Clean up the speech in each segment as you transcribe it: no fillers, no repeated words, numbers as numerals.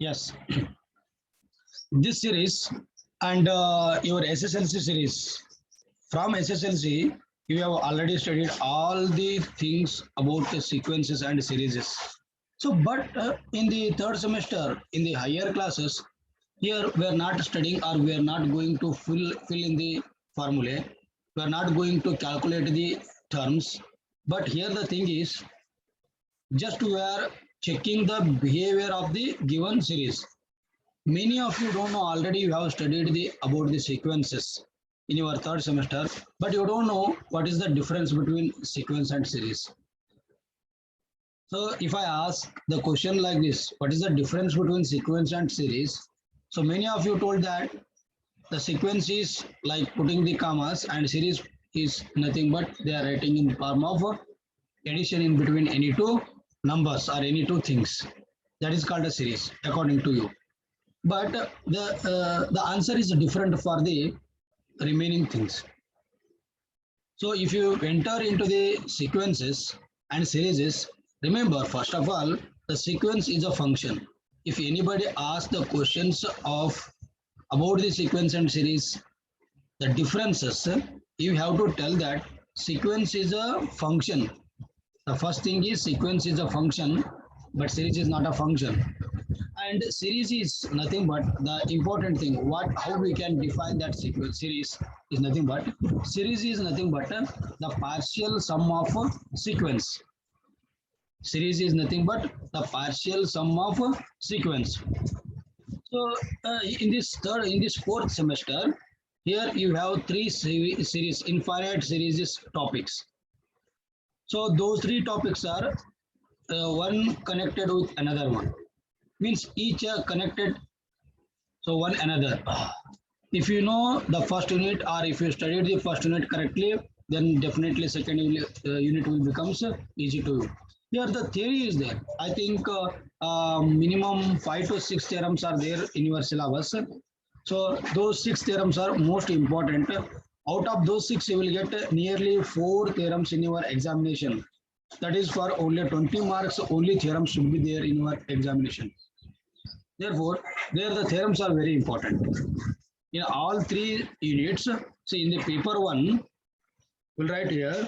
Yes, this series and your SSLC series. From SSLC, you have already studied all the things about the sequences and series. So, but in the third semester, in the higher classes, here we are not studying or we are not going to fill in the formulae. We are not going to calculate the terms. But here the thing is, just we are checking the behavior of the given series. Many of you don't know already you have studied the about the sequences in your third semester, but you don't know what is the difference between sequence and series. So if I ask the question like this, what is the difference between sequence and series? So many of you told that the sequence is like putting the commas and series is nothing but they are writing in the form of addition in between any two numbers or any two things. That is called a series according to you. But the answer is different for the remaining things. So if you enter into the sequences and series, remember first of all the sequence is a function. If anybody asks the questions of about the sequence and series, the differences, you have to tell that sequence is a function. The first thing is sequence is a function, but series is not a function. And series is nothing but the important thing. How we can define that sequence series is nothing but series is nothing but the partial sum of sequence. Series is nothing but the partial sum of sequence. So in this fourth semester, here you have three series, infinite series topics. So those three topics are one connected with another one. Means each are connected, so one another. If you know the first unit or if you studied the first unit correctly, then definitely second unit will become easy to you. Here the theory is there. I think minimum 5 to 6 theorems are there in your syllabus. So those 6 theorems are most important. Out of those 6, you will get nearly 4 theorems in your examination. That is for only 20 marks, only theorems should be there in your examination. Therefore, there the theorems are very important. In all three units, so in the paper 1, we'll write here,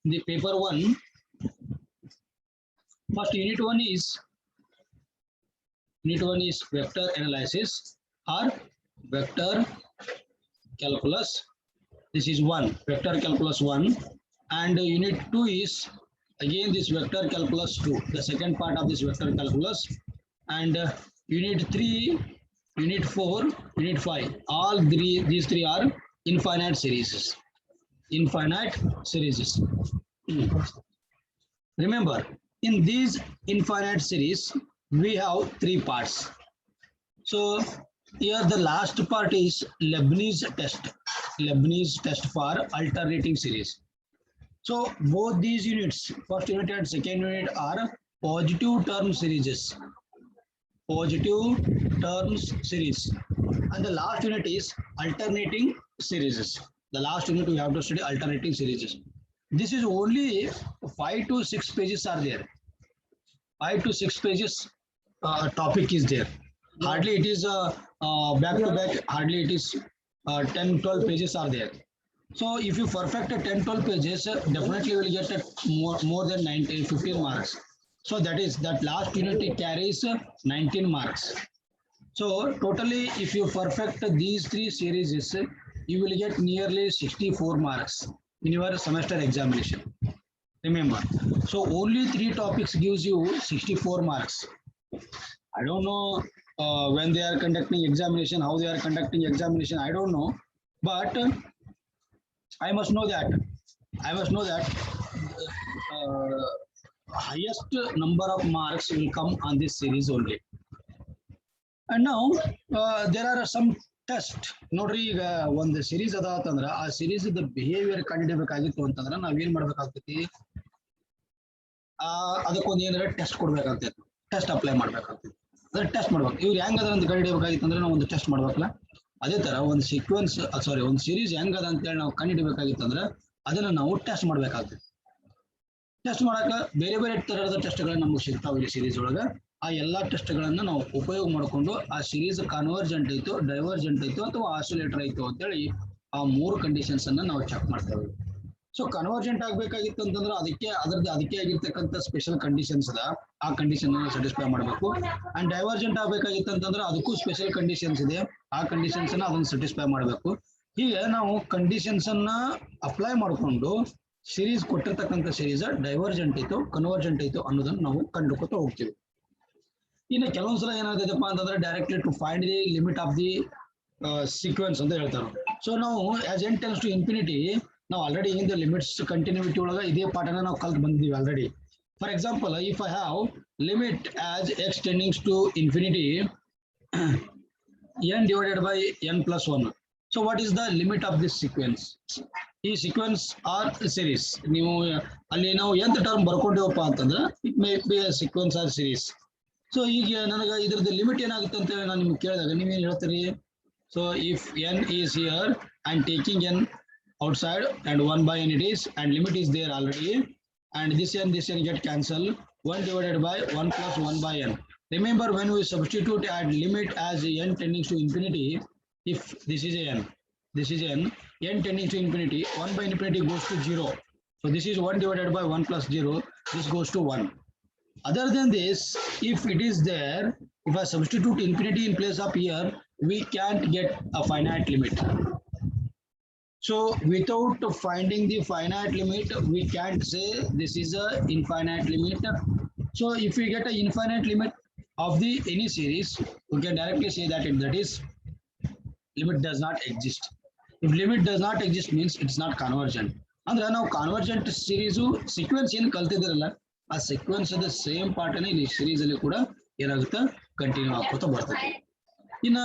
in the paper 1, first unit 1 is vector analysis or vector calculus. This is 1, vector calculus 1, and unit 2 is again this vector calculus 2, the second part of this vector calculus, and unit 3, unit 4, unit 5, all these three are infinite series. Infinite series. Remember, in these infinite series, we have three parts. So here the last part is Leibniz test for alternating series. So both these units, first unit and second unit, are positive term series. Positive terms series. And the last unit is alternating series. The last unit we have to study alternating series. This is only 5 to 6 pages are there. 5 to 6 pages topic is there. Hardly it is back to back, hardly it is 10-12 pages are there. So if you perfect 10-12 pages, definitely will get more than 15 marks. So that last unit carries 19 marks. So totally, if you perfect these three series, you will get nearly 64 marks in your semester examination. Remember, so only three topics gives you 64 marks. I don't know when they are conducting examination, how they are conducting examination, I don't know, but I must know that highest number of marks will come on this series only. And now there are some tests. Nodri one series adatandra a series the behavior ಕಂಡುಹಿಡಿಯಬೇಕಾಗಿತ್ತು ಅಂತಂದ್ರೆ ನಾವು ಏನು ಮಾಡಬೇಕಾಗ್ತೈತಿ ಅದಕ್ಕೊಂದು ಏನಾರ test ಕೊಡಬೇಕಾಗ್ತೈತಿ test apply ಮಾಡಬೇಕಾಗ್ತೈತಿ ಅದನ್ನ test ಮಾಡಬೇಕು ಇವ್ರು ಹೆಂಗದ ಅಂತ ಕಂಡುಹಿಡಿಯಬೇಕಾಗಿತ್ತು ಅಂದ್ರೆ ನಾವು ಒಂದು ಟೆಸ್ಟ್ ಮಾಡಬೇಕಲ್ಲ ಅದೇ ತರ ಒಂದು ಸೀಕ್ವೆನ್ಸ್ ಒಂದು ಸೀರೀಸ್ ಹೆಂಗದ ಅಂತ ಹೇಳಿ ನಾವು ಕಂಡುಹಿಡಿಯಬೇಕಾಗಿತ್ತು ಅಂದ್ರೆ ಅದನ್ನ ನಾವು ಟೆಸ್ಟ್ ಮಾಡಬೇಕಾಗ್ತೈತಿ ಟೆಸ್ಟ್ ಮಾಡಕ ಬೇರೆ ಬೇರೆ ತರಹದ ಟೆಸ್ಟ್ಗಳನ್ನ ನಮಗೆ ಸಿಗ್ತಾವೆ ಇಲ್ಲಿ ಸೀರೀಸ್ ಒಳಗೆ. ಆ ಎಲ್ಲಾ ಟೆಸ್ಟ್ಗಳನ್ನ ನಾವು ಉಪಯೋಗ ಮಾಡಿಕೊಂಡು ಆ ಸೀರೀಸ್ ಕನ್ವರ್ಜೆಂಟ್ ಐತೋ, ಡೈವರ್ಜೆಂಟ್ ಐತೋ ಅಥವಾ ಆಸಿಲೇಟರ್ ಐತೋ ಅಂತೇಳಿ ಆ 3 ಕಂಡೀಷನ್ಸ್ ಅನ್ನ ನಾವು ಚೆಕ್ ಮಾಡ್ತೇವೆ. ಸೊ ಕನ್ವರ್ಜೆಂಟ್ ಆಗ್ಬೇಕಾಗಿತ್ತು ಅಂತಂದ್ರೆ ಅದಕ್ಕೆ ಆಗಿರ್ತಕ್ಕಂಥ ಸ್ಪೆಷಲ್ ಕಂಡೀಷನ್ಸ್ ಅದ, ಆ ಕಂಡೀಷನ್ ಸ್ಯಾಟಿಸ್ಫೈ ಮಾಡಬೇಕು. ಅಂಡ್ ಡೈವರ್ಜೆಂಟ್ ಆಗ್ಬೇಕಾಗಿತ್ತು ಅಂತಂದ್ರೆ ಅದಕ್ಕೂ ಸ್ಪೆಷಲ್ ಕಂಡೀಷನ್ಸ್ ಇದೆ, ಆ ಕಂಡೀಷನ್ಸ್ ಅನ್ನ ಅದನ್ನ ಸ್ಯಾಟಿಸ್ಫೈ ಮಾಡಬೇಕು. ಹೀಗೆ ನಾವು ಕಂಡೀಷನ್ಸ್ ಅನ್ನ ಅಪ್ಲೈ ಮಾಡಿಕೊಂಡು ಸಿರೀಸ್ ಕೊಟ್ಟಿರ್ತಕ್ಕಂಥ ಸಿರೀಸ್ ಡೈವರ್ಜೆಂಟ್ ಐತೋ ಕನ್ವರ್ಜೆಂಟ್ ಐತೋ ಅನ್ನೋದನ್ನ ನಾವು ಕಂಡುಕೊತಾ ಹೋಗ್ತೀವಿ. ಇನ್ನು ಕೆಲವೊಂದ್ಸಲ ಏನಾಗ್ತೈತಪ್ಪ ಅಂತಂದ್ರೆ directly to find the limit of the sequence ಅಂತ ಹೇಳ್ತಾರೆ. ಸೊ ನಾವು as n tends to infinity ನಾವು ಆಲ್ರೆಡಿ ಇಂದ ಲಿಮಿಟ್ಸ್ ಕಂಟಿನ್ಯೂಟಿ ಒಳಗೆ ಇದೇ ಪಾಠನ ನಾವು ಕಲ್ತು ಬಂದಿದ್ದೀವಿ already. For example, if I have limit as x tends to infinity n divided by n plus 1. So what is the limit of this sequence? ಈ sequence or series ನೀವು ಅಲ್ಲಿ ನಾವು ಎಂತ ಟರ್ಮ್ ಬರ್ಕೊಂಡಿವಪ್ಪ ಅಂತಂದ್ರೆ it may be sequence or series. So ಈಗ ನನಗೆ ಇದ್ರದ್ದು ಲಿಮಿಟ್ ಏನಾಗುತ್ತೆ ಅಂತ ಹೇಳಿ ನಾನು ನಿಮ್ಗೆ ಕೇಳಿದಾಗ ನೀವೇನು ಹೇಳ್ತೀರಿ? So if n is here and taking n outside and 1 by n it is, and limit is there already, and this n get cancelled, 1 divided by 1 plus 1 by n. Remember, when we substitute at limit as n tending to infinity, if this is n tending to infinity, 1 by infinity goes to 0. So this is 1 divided by 1 plus 0, this goes to 1. Other than this, if it is there, if I substitute infinity in place of here, we can't get a finite limit. So without finding the finite limit, we can't say this is a infinite limit. So if we get an infinite limit of the any series, we can directly say that that is limit does not exist. If limit does not exist means it's not convergent. ಅಂದ್ರೆ ನಾವು ಕಾನ್ವರ್ಜೆಂಟ್ series sequence ಏನು ಕಲ್ತಿದ್ರಲ್ಲ ಆ sequence ಅದ same part ಅನ್ನ ಇಲ್ಲಿ series ಅಲ್ಲಿ ಕೂಡ ಏನಾಗುತ್ತೆ ಕಂಟಿನ್ಯೂ ಆಗ್ತಾ ಬರ್ತದೆ. ಇನ್ನ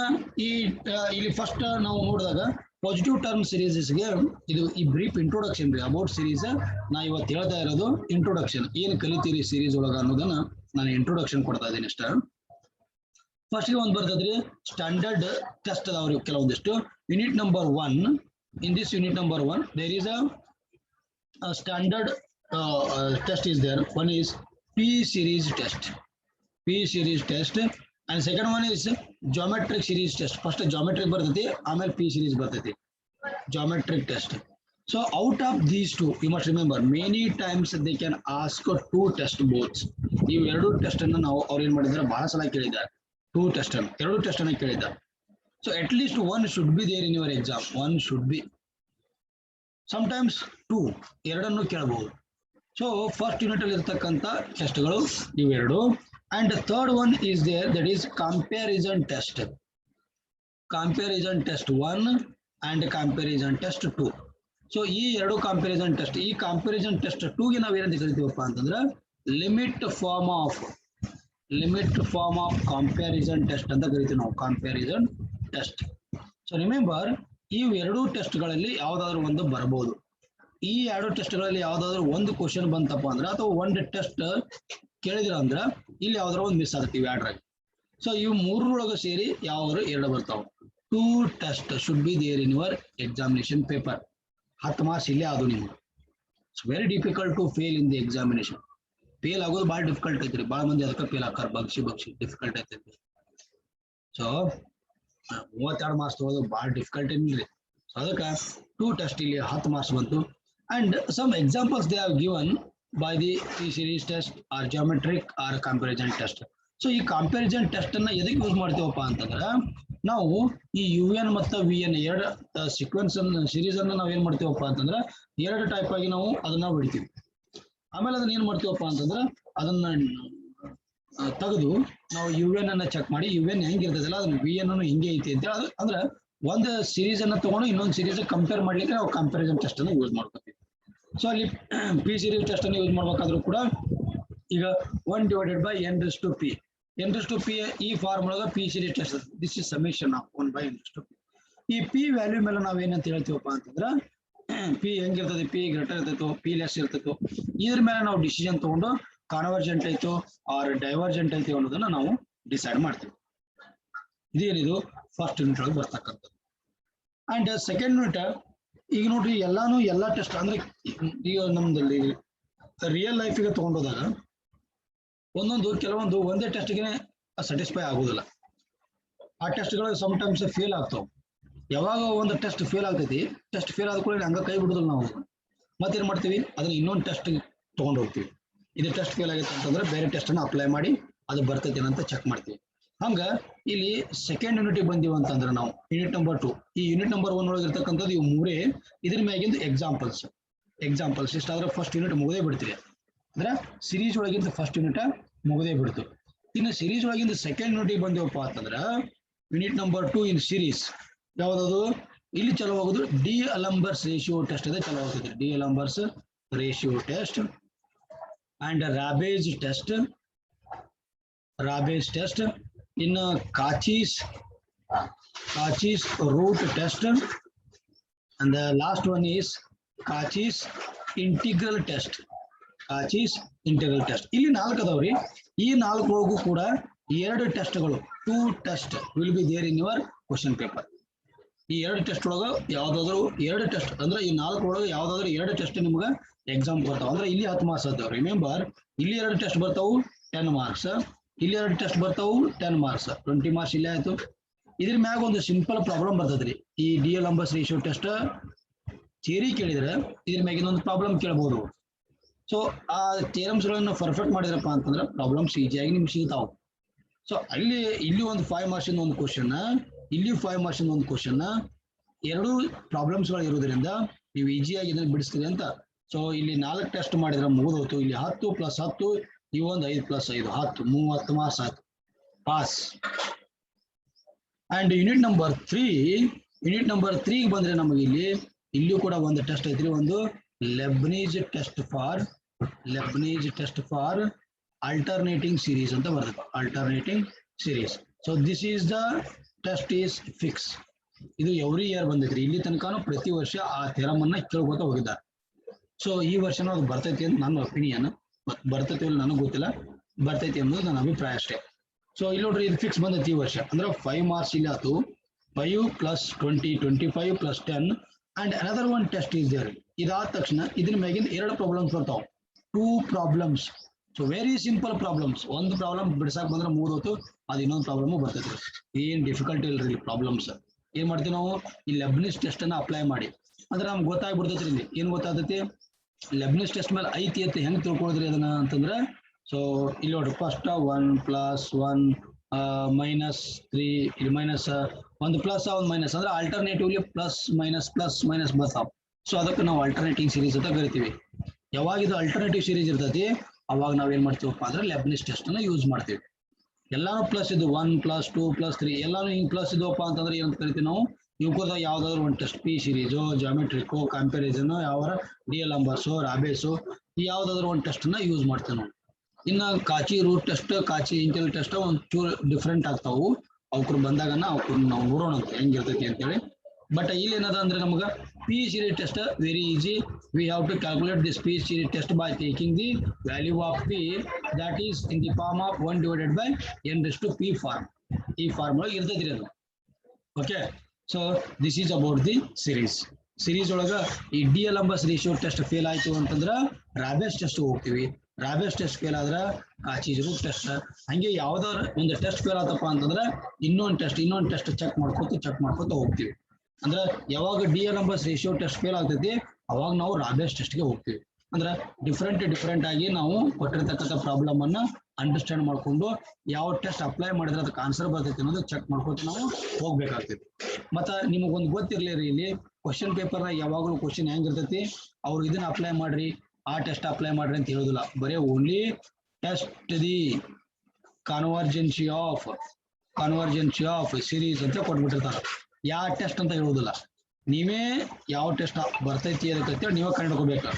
ಇಲ್ಲಿ ಫಸ್ಟ್ ನಾವು ನೋಡಿದಾಗ ಪಾಸಿಟಿವ್ ಟರ್ಮ್ ಸೀರೀಸ್ಗೆ ಇದು ಈ ಬ್ರೀಫ್ ಇಂಟ್ರೊಡಕ್ಷನ್ ರೀ ಅಬೌಟ್ ಸೀರೀಸ್. ನಾ ಇವತ್ತು ಹೇಳ್ತಾ ಇರೋದು ಇಂಟ್ರೊಡಕ್ಷನ್, ಏನು ಕಲಿತೀರಿ ಸೀರೀಸ್ ಒಳಗ ಅನ್ನೋದನ್ನ ನಾನು ಇಂಟ್ರೊಡಕ್ಷನ್ ಕೊಡ್ತಾ ಇದ್ದೀನಿ ಇಷ್ಟ. ಫಸ್ಟ್ ಗೆ ಒಂದು ಬರ್ತದ್ರಿ ಸ್ಟ್ಯಾಂಡರ್ಡ್ ಟೆಸ್ಟ್ ಅದಾವ್ರಿ ಕೆಲವೊಂದಿಷ್ಟು. Unit number 1, in this unit number 1 there is a standard test is there. One is P series test, and second one is geometric series test. First geometric ಬರ್ತೈತಿ, ಆಮೇಲೆ P series ಬರ್ತೈತಿ, geometric test. So out of these two, you must remember many times they can ask 2 test both. ಈ ಎರಡು test ಅನ್ನು ನಾವು ಅವ್ರು ಏನ್ ಮಾಡಿದ್ದಾರೆ ಬಹಳ ಸಲ ಕೇಳಿದ್ದಾರೆ, 2 ಟೆಸ್ಟ್ ಅನ್ನು, 2 ಟೆಸ್ಟ್ ಅನ್ನು ಕೇಳಿದ್ದಾರೆ. So at least 1 should be there in your exam. 1 should be. Sometimes 2, ಎರಡನ್ನು ಕೇಳಬಹುದು. So first unit ಅಲ್ಲಿ ಇರತಕ್ಕಂತ ಟೆಸ್ಟ್ಗಳು ಇವೆರಡು. And the third one is there, that is comparison test. Comparison test 1 and comparison test 2. So ಈ ಎರಡು comparison test, ಈ comparison test 2 ಗೆ ನಾವು ಏನಂತ ಕರಿತೀವಪ್ಪ ಅಂತಂದ್ರೆ limit form of comparison test ಅಂತ ಕರಿತೀವಿ ನಾವು, ಕಂಪ್ಯಾರಿಸನ್ ಟೆಸ್ಟ್. ಸೊ ರಿಮೆಂಬರ್, ಈ ಎರಡು ಟೆಸ್ಟ್ಗಳಲ್ಲಿ ಯಾವ್ದಾದ್ರು ಒಂದು ಬರಬಹುದು. ಈ ಎರಡು ಟೆಸ್ಟ್ಗಳಲ್ಲಿ ಯಾವ್ದಾದ್ರು ಒಂದು ಕ್ವಶನ್ ಬಂತಪ್ಪ ಅಂದ್ರೆ ಅಥವಾ ಒಂದು ಟೆಸ್ಟ್ ಕೇಳಿದ್ರ ಅಂದ್ರೆ ಇಲ್ಲಿ ಯಾವ್ದಾದ್ರು ಒಂದು ಮಿಸ್ ಆಗುತ್ತೆ ಇವೆರಡರಾಗಿ. ಸೊ ಇವು ಮೂರರೊಳಗೆ ಸೇರಿ ಯಾವ್ದಾದ್ರು ಎರಡು ಬರ್ತಾವ. 2 test should be there in your examination paper. 10 marks ಇಲ್ಲೇ ಅದು ನಿಮ್ಗೆ. It's very difficult to fail in the examination. Fail ಆಗೋದು ಭಾಳ ಡಿಫಿಕಲ್ಟ್ ಐತ್ರಿ, ಭಾಳ ಮಂದಿ ಅದಕ್ಕೆ ಫೇಲ್ ಆಕಾರ ಬಗ್ಸಿ ಡಿಫಿಕಲ್ಟ್ ಐತೈತಿ. ಸೊ 32 ಮಾರ್ಕ್ಸ್ ತಗೋದು ಭಾಳ ಡಿಫಿಕಲ್ಟ್ ಏನಿಲ್ರಿ. ಸೊ ಅದಕ್ಕೆ 2 ಟೆಸ್ಟ್ ಇಲ್ಲಿ 10 ಮಾರ್ಕ್ಸ್ ಬಂತು. And some examples they have given by the P series test or geometric or comparison test. So ಈ ಕಂಪ್ಯಾರಿಸನ್ ಟೆಸ್ಟ್ ಅನ್ನ ಎದಕ್ಕೆ ಯೂಸ್ ಮಾಡ್ತೀವಪ್ಪ ಅಂತಂದ್ರೆ ನಾವು ಈ UN ಮತ್ತು VN ಎರಡು ಸೀಕ್ವೆನ್ಸ್ ಸೀರೀಸ್ ಅನ್ನ ನಾವ್ ಏನ್ ಮಾಡ್ತೀವಪ್ಪ ಅಂತಂದ್ರೆ ಎರಡು ಟೈಪ್ ಆಗಿ ನಾವು ಅದನ್ನ ಬಿಡ್ತೀವಿ. ಆಮೇಲೆ ಅದನ್ನ ಏನ್ ಮಾಡ್ತೀವಪ್ಪ ಅಂತಂದ್ರೆ ಅದನ್ನ ತೆಗೆದು ನಾವು UN ಅನ್ನ ಚೆಕ್ ಮಾಡಿ UN ಹೆಂಗಿರ್ತದಲ್ಲ ಅದನ್ನ VN ಅನ್ನು ಹಿಂಗೆ ಐತಿ ಅಂತ ಹೇಳಿ ಅಂದ್ರೆ ಒಂದು ಸೀರೀಸ್ ಅನ್ನ ತಗೊಂಡು ಇನ್ನೊಂದು ಸೀರೀಸ್ ಕಂಪೇರ್ ಮಾಡ್ಲಿಕ್ಕೆ ನಾವು ಕಂಪ್ಯಾರಿಸನ್ ಟೆಸ್ಟ್ ಅನ್ನು ಯೂಸ್ ಮಾಡ್ಕೊತೀವಿ. ಸೊ ಅಲ್ಲಿ P series ಟೆಸ್ಟ್ ಅನ್ನು ಯೂಸ್ ಮಾಡ್ಬೇಕಾದ್ರೂ ಕೂಡ ಈಗ 1 divided by n raised to p. n raised to p ಈ ಫಾರ್ಮ್ ಒಳಗ P series test, this is summation of 1 by n raised to p. ಈ P value ಮೇಲೆ ನಾವ್ ಏನಂತ ಹೇಳ್ತೀವಪ್ಪ ಅಂತಂದ್ರ P ಹೆಂಗಿರ್ತದೆ, P ಗ್ರೇಟರ್ ಇರ್ತೈತೋ P ಲೆಸ್ ಇರ್ತೈತೋ ಇದ್ರ ಮೇಲೆ ನಾವು ಡಿಸಿಷನ್ ತಗೊಂಡು ಕಾನ್ವರ್ಜೆಂಟ್ ಐತೋ ಆರ್ ಡೈವರ್ಜೆಂಟ್ ಐತೋ ಅನ್ನೋದನ್ನ ನಾವು ಡಿಸೈಡ್ ಮಾಡ್ತೀವಿ. ಇದೇನಿದು ಫಸ್ಟ್ ಯೂನಿಟ್ ಒಳಗೆ ಬರ್ತಕ್ಕಂಥದ್ದು. ಅಂಡ್ ಸೆಕೆಂಡ್ ಯೂನಿಟ್ ಈಗ ನೋಡ್ರಿ ಎಲ್ಲಾ ಟೆಸ್ಟ್ ಅಂದ್ರೆ ಈಗ ನಮ್ದಲ್ಲಿ ರಿಯಲ್ ಲೈಫಿಗೆ ತಗೊಂಡೋದಾಗ ಕೆಲವೊಂದು ಒಂದೇ ಟೆಸ್ಟ್ಗೆ ಸ್ಯಾಟಿಸ್ಫೈ ಆಗುದಿಲ್ಲ. ಆ ಟೆಸ್ಟ್ಗಳು ಸಮ್ ಟೈಮ್ಸ್ ಫೇಲ್ ಆಗ್ತಾವ. ಯಾವಾಗ ಒಂದು ಟೆಸ್ಟ್ ಫೇಲ್ ಆಗ್ತೈತಿ, ಟೆಸ್ಟ್ ಫೇಲ್ ಆದ ಕೂಡ ಹಂಗ ಕೈ ಬಿಡುದಿಲ್ಲ ನಾವು. ಮತ್ತೇನ್ ಮಾಡ್ತೀವಿ, ಅದನ್ನ ಇನ್ನೊಂದು ಟೆಸ್ಟ್ ತಗೊಂಡು ಹೋಗ್ತೀವಿ. ಇದು ಟೆಸ್ಟ್ ಫೇಲ್ ಆಗೈತೆ ಅಂತಂದ್ರೆ ಬೇರೆ ಟೆಸ್ಟ್ ಅನ್ನ ಅಪ್ಲೈ ಮಾಡಿ ಅದು ಬರ್ತೈತಿ ಅಂತ ಚೆಕ್ ಮಾಡ್ತೀವಿ. ಹಂಗ ಇಲ್ಲಿ ಸೆಕೆಂಡ್ ಯೂನಿಟ್ ಬಂದಿವ ಅಂತಂದ್ರೆ ನಾವು ಯೂನಿಟ್ ನಂಬರ್ 2, ಈ ಯೂನಿಟ್ ನಂಬರ್ 1 ಒಳಗೆ ಇರ್ತಕ್ಕಂಥದ್ದು ಇವು ಮೂರೇ. ಇದ್ರ ಮ್ಯಾಗಿಂದ ಎಕ್ಸಾಂಪಲ್ಸ್ ಇಷ್ಟಾದ್ರೆ ಫಸ್ಟ್ ಯೂನಿಟ್ ಮುಗದೇ ಬಿಡ್ತೀವಿ. ಅಂದ್ರೆ ಸಿರೀಸ್ ಒಳಗಿಂದ ಫಸ್ಟ್ ಯೂನಿಟ್ ಮುಗದೇ ಬಿಡ್ತು. ಇನ್ನು ಸಿರೀಸ್ ಒಳಗಿಂದ ಸೆಕೆಂಡ್ ಯೂನಿಟ್ ಬಂದಿವಪ್ಪ ಅಂತಂದ್ರ ಯೂನಿಟ್ ನಂಬರ್ 2 ಇನ್ ಸಿರೀಸ್ ಯಾವ್ದದು, ಇಲ್ಲಿ ಚಲೋ ಹೋಗುದು ಡಿ ಅಲಂಬರ್ಸ್ ರೇಷಿಯೋ ಟೆಸ್ಟ್ ಅದೇ ಚಲೋ ಹೋಗ್ತೈತಿ. D ಅಲಂಬರ್ಸ್ ratio test and Raabe's test ಇನ್ನು Cauchy's root test and the last one is Cauchy's integral test. ಇಲ್ಲಿ 4 ಅದಾವ್ರಿ. ಈ 4 ಒಳಗೂ ಕೂಡ 2 ಟೆಸ್ಟ್ಗಳು 2 test will be there in your question paper. ಈ 2 ಟೆಸ್ಟ್ ಒಳಗ ಯಾವ್ದಾದ್ರು 2 ಟೆಸ್ಟ್ ಅಂದ್ರೆ ಈ 4 ಒಳಗೆ ಯಾವ್ದಾದ್ರು 2 ಟೆಸ್ಟ್ ನಿಮ್ಗೆ ಎಕ್ಸಾಮ್ ಬರ್ತಾವ. ಅಂದ್ರೆ ಇಲ್ಲಿ 10 ಮಾರ್ಕ್ಸ್ ಅದಾವ. ರಿಮೆಂಬರ್, ಇಲ್ಲಿ 2 ಟೆಸ್ಟ್ ಬರ್ತಾವು 10 ಮಾರ್ಕ್ಸ್, ಇಲ್ಲಿ 2 ಟೆಸ್ಟ್ ಬರ್ತಾವು 10 ಮಾರ್ಕ್ಸ್, 20 ಮಾರ್ಕ್ಸ್ ಇಲ್ಲೇ ಆಯ್ತು. ಇದ್ರ ಮ್ಯಾಗ ಒಂದು ಸಿಂಪಲ್ ಪ್ರಾಬ್ಲಮ್ ಬರ್ತದ್ರಿ. ಈ ಡಿ ಅಲಂಬರ್ಸ್ ರೇಷಿಯೋ ಟೆಸ್ಟ್ ಥಿಯರಿ ಕೇಳಿದ್ರೆ ಇದ್ರ ಮ್ಯಾಗಿನ ಒಂದು ಪ್ರಾಬ್ಲಮ್ ಕೇಳಬಹುದು. ಸೊ ಆ ಥಿಯರಮ್ಸ್ ಗಳನ್ನ ಪರ್ಫೆಕ್ಟ್ ಮಾಡಿದ್ರಪ್ಪ ಅಂತಂದ್ರೆ ಪ್ರಾಬ್ಲಮ್ಸ್ ಈಸಿಯಾಗಿ ನಿಮ್ಗೆ ಸಿಗ್ತಾವ. ಸೊ ಇಲ್ಲಿ ಒಂದು 5 ಮಾರ್ಕ್ಸ್ ಇಂದ ಒಂದು ಕ್ವಶನ್, ಇಲ್ಲಿ 5 ಮಾರ್ಕ್ಸ್ ಇಂದ ಒಂದು ಕ್ವಶನ್, 2 ಪ್ರಾಬ್ಲಮ್ಸ್ ಗಳು ಇರೋದ್ರಿಂದ ನೀವು ಈಸಿಯಾಗಿ ಇದನ್ನ ಬಿಡಿಸ್ತೀರಿ ಅಂತ. ಸೊ ಇಲ್ಲಿ 4 ಟೆಸ್ಟ್ ಮಾಡಿದ್ರೆ ಮುಗಿದೋಯ್ತು. ಇಲ್ಲಿ 10 + 10 ಈ ಒಂದು 5 + 5 10 30 ಮಾರ್ಕ್ಸ್ ಆಯ್ತು, ಪಾಸ್. ಅಂಡ್ ಯೂನಿಟ್ ನಂಬರ್ 3 ಬಂದ್ರೆ ನಮಗೆ ಇಲ್ಲಿಯೂ ಕೂಡ ಒಂದು ಟೆಸ್ಟ್ ಐತ್ರಿ. ಒಂದು Leibniz test for alternating series ಅಂತ ಬರ್ತದೆ. Alternating series. So this is the test is fix. ಇದು ಎವ್ರಿ ಇಯರ್ ಬಂದೈತ್ರಿ. ಇಲ್ಲಿ ತನಕನೂ ಪ್ರತಿ ವರ್ಷ ಆ ಥಿಯರಮ್ ಅನ್ನ ಕೇಳ್ಕೊತ ಹೋಗಿದ್ದಾರೆ. ಸೊ ಈ ವರ್ಷನೂ ಅದು ಬರ್ತೈತಿ ಅಂತ ನನ್ನ ಒಪಿನಿಯನ್. ಬರ್ತೈತಿ ಇಲ್ಲ ನನಗೆ ಗೊತ್ತಿಲ್ಲ, ಬರ್ತೈತಿ ಅನ್ನೋದು ನನ್ನ ಅಭಿಪ್ರಾಯ ಅಷ್ಟೇ. ಸೊ ಇಲ್ಲಿ ನೋಡ್ರಿ, ಇದು ಫಿಕ್ಸ್ ಬಂದೈತಿ ಈ ವರ್ಷ. ಅಂದ್ರೆ 5 ಮಾರ್ಕ್ಸ್ ಇಲ್ಲಿ ಆಯ್ತು. 5 + 20 25 + 10 and another one test is there. ಇದಾದ ತಕ್ಷಣ ಇದ್ರ ಮ್ಯಾಗಿಂದ 2 ಪ್ರಾಬ್ಲಮ್ಸ್ ಬರ್ತಾವ. 2 problems. So very simple problems. ಒಂದು ಪ್ರಾಬ್ಲಮ್ ಬಿಡ್ಸಾಕ್ ಬಂದ್ರೆ 3 ಹೊತ್ತು ಅದು ಇನ್ನೊಂದು ಪ್ರಾಬ್ಲಮ್ ಬರ್ತೈತಿ. ಏನ್ ಡಿಫಿಕಲ್ಟಿ ಇಲ್ರಿ ಪ್ರಾಬ್ಲಮ್ಸ್. ಏನ್ ಮಾಡ್ತೀವಿ ನಾವು, ಈ ಲೆಬ್ನಿಜ್ ಟೆಸ್ಟ್ ಅನ್ನ ಅಪ್ಲೈ ಮಾಡಿ ಅಂದ್ರೆ ನಮ್ಗೆ ಗೊತ್ತಾಗ್ಬಿಡ್ತೈತ್ರಿ. ಇಲ್ಲಿ ಏನ್ ಗೊತ್ತಾಗ್ತೈತಿ, ಲೆಬ್ನಿಜ್ ಟೆಸ್ಟ್ ಮೇಲೆ ಐತಿ ಅಂತ ಹೆಂಗ್ ತಿಳ್ಕೊಳಿದ್ರಿ ಅದನ್ನ ಅಂತಂದ್ರೆ, ಸೊ ಇಲ್ಲಿ ನೋಡ್ರಿ, ಫಸ್ಟ್ 1 + 1 -3 ಇಲ್ಲಿ ಮೈನಸ್ 1 ಪ್ಲಸ್ 1 ಮೈನಸ್ ಅಂದ್ರೆ ಆಲ್ಟರ್ನೇಟಿವ್ಲಿ ಪ್ಲಸ್ ಮೈನಸ್ ಬರ್ತಾವ. ಸೊ ಅದಕ್ಕೆ ನಾವು ಆಲ್ಟರ್ನೇಟಿಂಗ್ ಸೀರೀಸ್ ಅಂತ ಕರಿತೀವಿ. ಯಾವಾಗ ಇದು ಆಲ್ಟರ್ನೇಟಿವ್ ಸೀರೀಸ್ ಇರ್ತೈತಿ ಅವಾಗ ನಾವ್ ಏನ್ ಮಾಡ್ತೀವಪ್ಪ ಅಂದ್ರೆ ಲೆಬ್ನಿಜ್ ಟೆಸ್ಟ್ ಅನ್ನ ಯೂಸ್ ಮಾಡ್ತೀವಿ. ಎಲ್ಲಾನು ಪ್ಲಸ್ ಇದು 1 + 2 + 3 ಎಲ್ಲಾನು ಹಿಂಗ್ ಪ್ಲಸ್ ಇದವಪ್ಪ ಅಂತಂದ್ರೆ ಏನಂತ ಕರಿತೀವಿ ನಾವು, ಇವಕ್ಕದ ಯಾವ್ದಾದ್ರು ಒಂದು ಟೆಸ್ಟ್, ಪಿ ಸೀರೀಸು, ಜಾಮೆಟ್ರಿಕೋ, ಕಂಪ್ಯಾರಿಸನ್, ಯಾವ ಡಿ ಅಲಂಬರ್ಸು, ರಾಬೇಸು, ಯಾವ್ದಾದ್ರು ಒಂದು ಟೆಸ್ಟ್ ಅನ್ನ ಯೂಸ್ ಮಾಡ್ತೀವಿ ನಾವು. ಇನ್ನ ಕಾಚಿ ರೂಟ್ ಟೆಸ್ಟ್, ಕಾಚಿ ಇಂಟೆಲ್ ಟೆಸ್ಟ್ ಒಂಚೂರು ಡಿಫ್ರೆಂಟ್ ಆಗ್ತಾವು. ಅವ್ರು ಬಂದಾಗನ ಅವ್ರು ನಾವು ನೋಡೋಣ ಅಂತ ಹೆಂಗಿರ್ತೈತಿ ಅಂತೇಳಿ. ಬಟ್ ಇಲ್ಲಿ ಏನದ ಅಂದ್ರೆ ನಮ್ಗೆ P series test very easy. We have to calculate this P series test by taking the value of P that is in the form of 1/n⁻p form. ಈ ಫಾರ್ಮ್ ಒಳಗೆ ಇರ್ತೈತಿ ಅದು. Okay, so this is about the series ಒಳಗ ಈ D ಅಲಂಬರ್ಸ್ ratio test fail ಆಯ್ತು ಅಂತಂದ್ರ ರಾಬೇಜ್ test ಹೋಗ್ತೀವಿ. ರಾಬೇಜ್ test fail ಆದ್ರ ಕಾಚೀಸ್ ರೂಟ್ ಟೆಸ್ಟ್. ಹಂಗೆ ಯಾವ್ದಾರ ಒಂದು ಟೆಸ್ಟ್ ಫೇಲ್ ಆತಪ್ಪ ಅಂತಂದ್ರೆ ಇನ್ನೊಂದು ಟೆಸ್ಟ್ ಚೆಕ್ ಮಾಡ್ಕೋತ ಹೋಗ್ತೀವಿ. ಅಂದ್ರೆ ಯಾವಾಗ ಡಿ ಅಲಂಬರ್ಸ್ ರೇಷಿಯೋ ಟೆಸ್ಟ್ ಫೇಲ್ ಆಗ್ತೈತಿ ಅವಾಗ ನಾವು ರಾಬೇಜ್ ಟೆಸ್ಟ್ಗೆ ಹೋಗ್ತೀವಿ. ಅಂದ್ರೆ ಡಿಫ್ರೆಂಟ್ ಆಗಿ ನಾವು ಕೊಟ್ಟಿರ್ತಕ್ಕಂಥ ಪ್ರಾಬ್ಲಮ್ ಅನ್ನ ಅಂಡರ್ಸ್ಟ್ಯಾಂಡ್ ಮಾಡ್ಕೊಂಡು ಯಾವ ಟೆಸ್ಟ್ ಅಪ್ಲೈ ಮಾಡಿದ್ರೆ ಅದಕ್ಕೆ ಆನ್ಸರ್ ಬರ್ತೈತಿ ಅನ್ನೋದು ಚೆಕ್ ಮಾಡ್ಕೊತ ನಾವು ಹೋಗ್ಬೇಕಾಗ್ತೈತಿ. ಮತ್ತ ನಿಮಗೊಂದು ಗೊತ್ತಿರ್ಲಿರಿ, ಇಲ್ಲಿ ಕ್ವಶನ್ ಪೇಪರ್ ಯಾವಾಗಲೂ ಕ್ವಶನ್ ಹೆಂಗಿರ್ತೈತಿ, ಅವ್ರು ಇದನ್ನ ಅಪ್ಲೈ ಮಾಡ್ರಿ, ಆ ಟೆಸ್ಟ್ ಅಪ್ಲೈ ಮಾಡ್ರಿ ಅಂತ ಹೇಳುದಿಲ್ಲ. ಬರೀ only test the convergency of series ಅಂತ ಕೊಟ್ಬಿಟ್ಟಿರ್ತಾರ. ಯಾವ ಟೆಸ್ಟ್ ಅಂತ ಹೇಳುವುದಿಲ್ಲ. ನೀವೇ ಯಾವ ಟೆಸ್ಟ್ ಬರ್ತೈತಿ ಅದಕ್ಕೆ ನೀವೇ ಕಂಡುಕೋಬೇಕು.